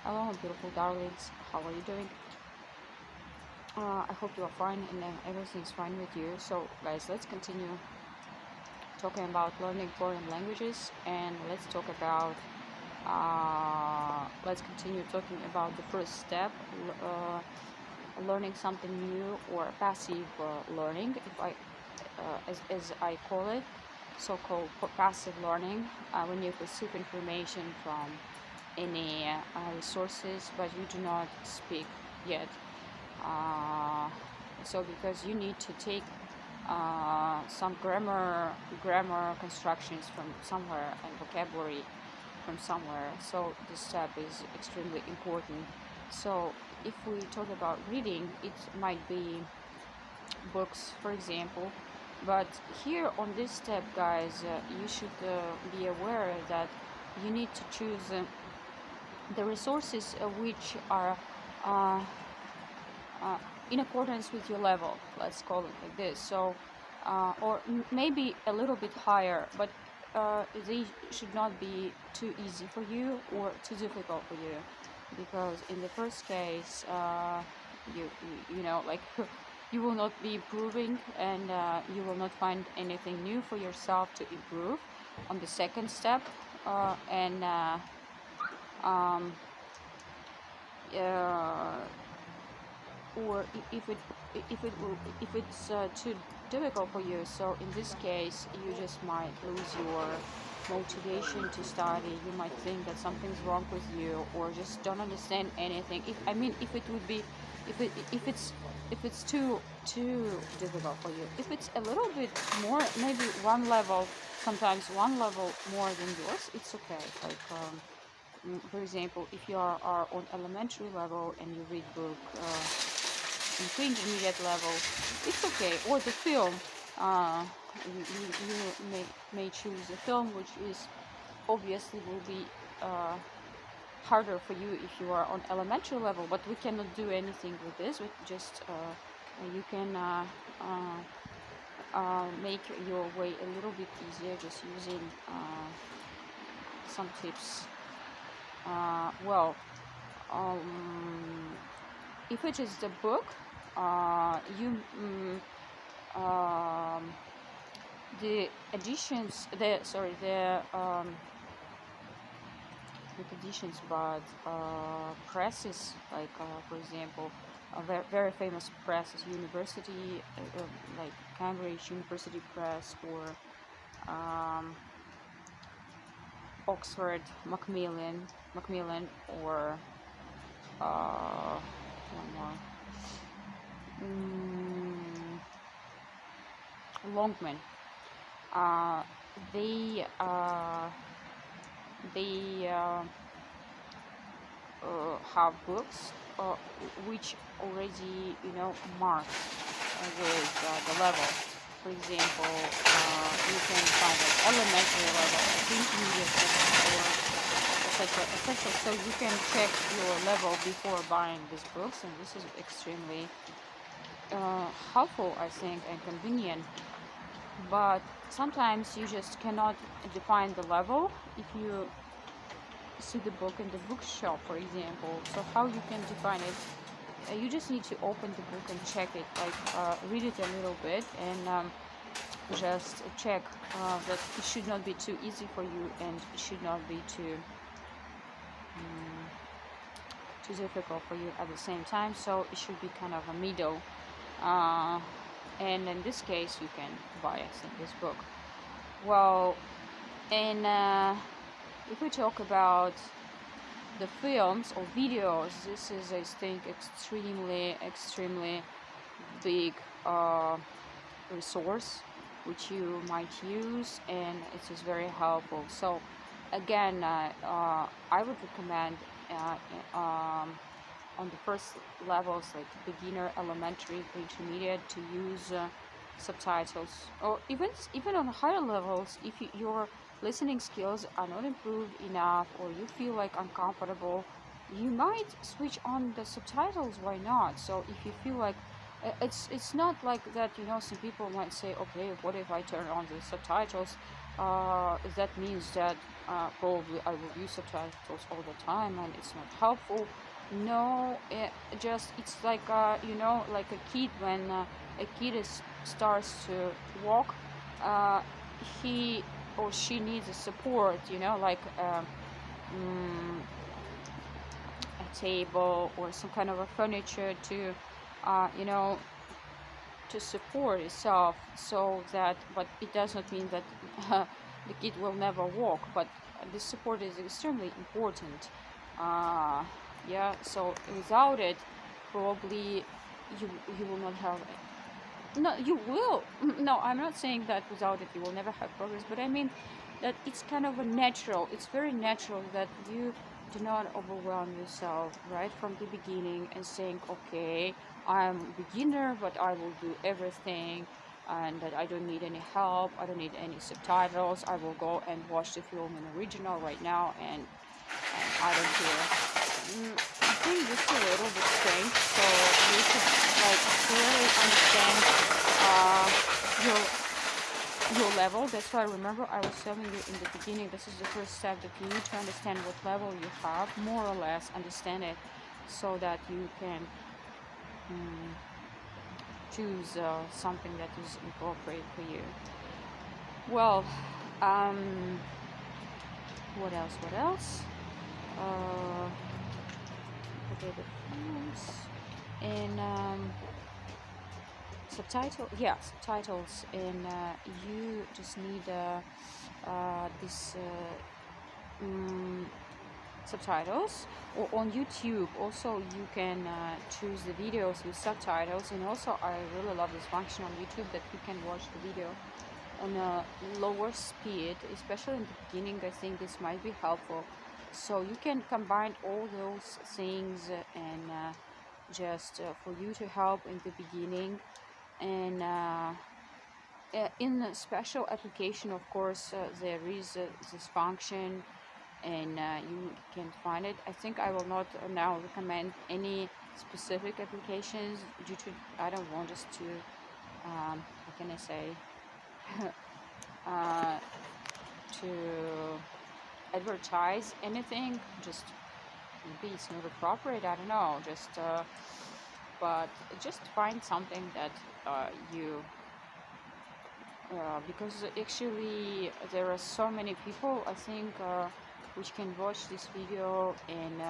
Hello, beautiful darlings. How are you doing? I hope you are fine and everything's fine with you. So, guys, let's continue talking about learning foreign languages, and let's continue talking about the first step, learning something new, or passive learning, if as I call it, so-called passive learning, when you receive information from any resources, but you do not speak yet. So because you need to take some grammar constructions from somewhere and vocabulary from somewhere, so this step is extremely important. So if we talk about reading, it might be books, for example, but here on this step, guys, you should be aware that you need to choose the resources which are uh, in accordance with your level, let's call it like this. So or maybe a little bit higher, but they should not be too easy for you or too difficult for you, because in the first case you know, like you will not be improving, and you will not find anything new for yourself to improve on the second step. And um, uh, or if it's too difficult for you, so in this case you just might lose your motivation to study. You might think that something's wrong with you, or just don't understand anything. If it would be, if it's too difficult for you, if it's a little bit more, maybe one level, sometimes one level more than yours, it's okay. Like for example, if you are on elementary level and you read book in pre-intermediate level, it's okay. Or the film, you may choose a film which is obviously will be harder for you if you are on elementary level, but we cannot do anything with this. We just you can make your way a little bit easier just using some tips. If it is the book, you the editions, not editions, but presses, like for example, very famous presses, university, like Cambridge University Press, or Oxford Macmillan, or one more, Longman. They have books which already, you know, marked with the level. For example, you can find like elementary level, intermediate level, or etc. So you can check your level before buying these books, and this is extremely helpful, I think, and convenient. But sometimes you just cannot define the level if you see the book in the bookshop, for example. So how you can define it? You just need to open the book and check it, like read it a little bit, and just check that it should not be too easy for you, and it should not be too difficult for you at the same time. So it should be kind of a middle. And in this case, you can buy, I think, this book. Well, and if we talk about the films or videos, this is, I think, extremely big resource which you might use, and it is very helpful. So again, I would recommend on the first levels, like beginner, elementary, intermediate, to use subtitles, or even on higher levels, if your listening skills are not improved enough, or you feel like uncomfortable, you might switch on the subtitles. Why not? So if you feel like it's not like that, you know, some people might say, okay, what if I turn on the subtitles that means that probably I will use subtitles all the time and it's not helpful. No, just it's like like a kid when a kid starts to walk, uh, he or she needs a support, like mm, a table or some kind of a furniture to, uh, you know, to support itself, so that, but it does not mean that the kid will never walk, but this support is extremely important. uh, yeah, so without it probably you will not have, no, you will. No, I'm not saying that without it you will never have progress, but I mean that it's kind of a natural, it's very natural that you do not overwhelm yourself right from the beginning and saying, okay, I'm a beginner, but I will do everything, and that I don't need any help, I don't need any subtitles, I will go and watch the film in original right now, and I don't care. I think this is a little bit strange, so you should like clearly understand uh, your your level. That's why, remember, I was telling you in the beginning, this is the first step, that you need to understand what level you have, more or less understand it, so that you can um, choose something that is appropriate for you. Well, um, what else? What else? Uh, okay, the films and subtitles, and you just need this subtitles, or on YouTube also you can choose the videos with subtitles, and also I really love this function on YouTube that you can watch the video on a lower speed, especially in the beginning. I think this might be helpful, so you can combine all those things, and just for you to help in the beginning. And in a special application, of course, there is this function, and you can find it. I think I will not now recommend any specific applications, due to I don't want us to what can I say uh, to advertise anything. Just maybe it's not appropriate, I don't know, just but just find something that you because actually there are so many people, I think, which can watch this video, and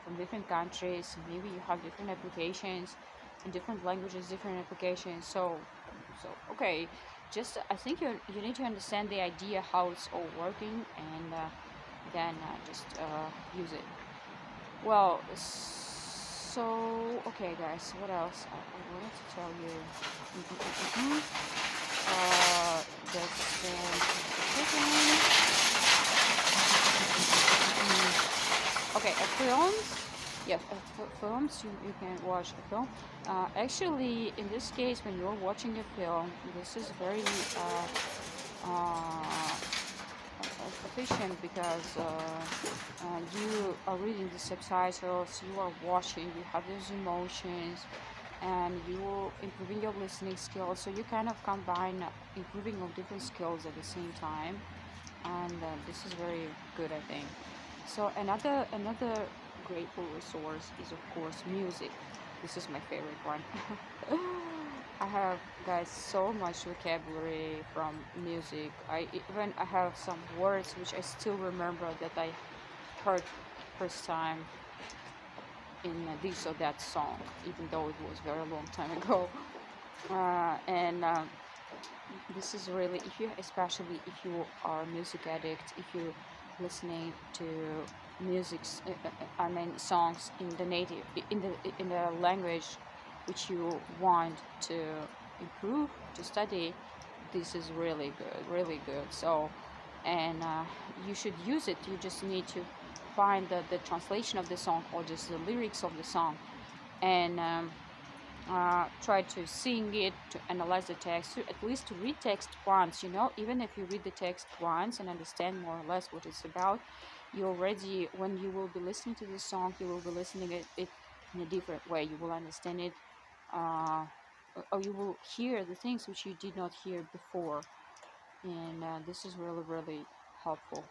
from different countries. Maybe you have different applications in different languages, different applications. So okay, just I think you need to understand the idea how it's all working, and then just use it. Well, so okay, guys, what else I wanted to tell you? That's okay. Films, yeah, films. You can watch a film. Actually, in this case, when you're watching a film, this is very efficient, because you are reading the subtitles, you are watching, you have those emotions, and you improving your listening skills. So you kind of combine improving of different skills at the same time, and this is very good, I think. So another grateful resource is, of course, music. This is my favorite one. I have, guys, so much vocabulary from music. I have some words which I still remember that I heard first time in this or that song, even though it was very long time ago. And this is really, if you, especially if you are a music addict, if you listening to music, I mean songs in the native, in the language which you want to improve, to study, this is really good, really good. So, and you should use it. You just need to find the translation of the song, or just the lyrics of the song, and try to sing it, to analyze the text, to at least to read text once. Even if you read the text once and understand more or less what it's about, you already, when you will be listening to the song, you will be listening it in a different way. You will understand it, or you will hear the things which you did not hear before. and this is really helpful.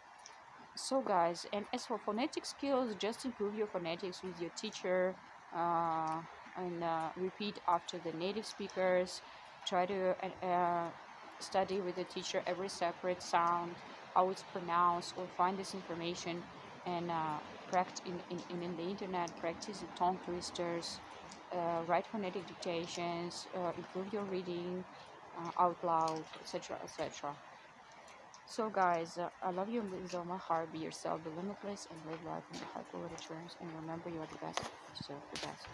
So guys, and as for phonetic skills, just improve your phonetics with your teacher, uh, and repeat after the native speakers. Try to study with the teacher every separate sound, how it's pronounced, or find this information and practice in the internet. Practice the tongue twisters, write phonetic dictations, improve your reading out loud, etc., etc. So guys, I love you with all my heart. Be yourself, be limitless, and live life in the high quality terms. And remember, you are the best. Deserve the best.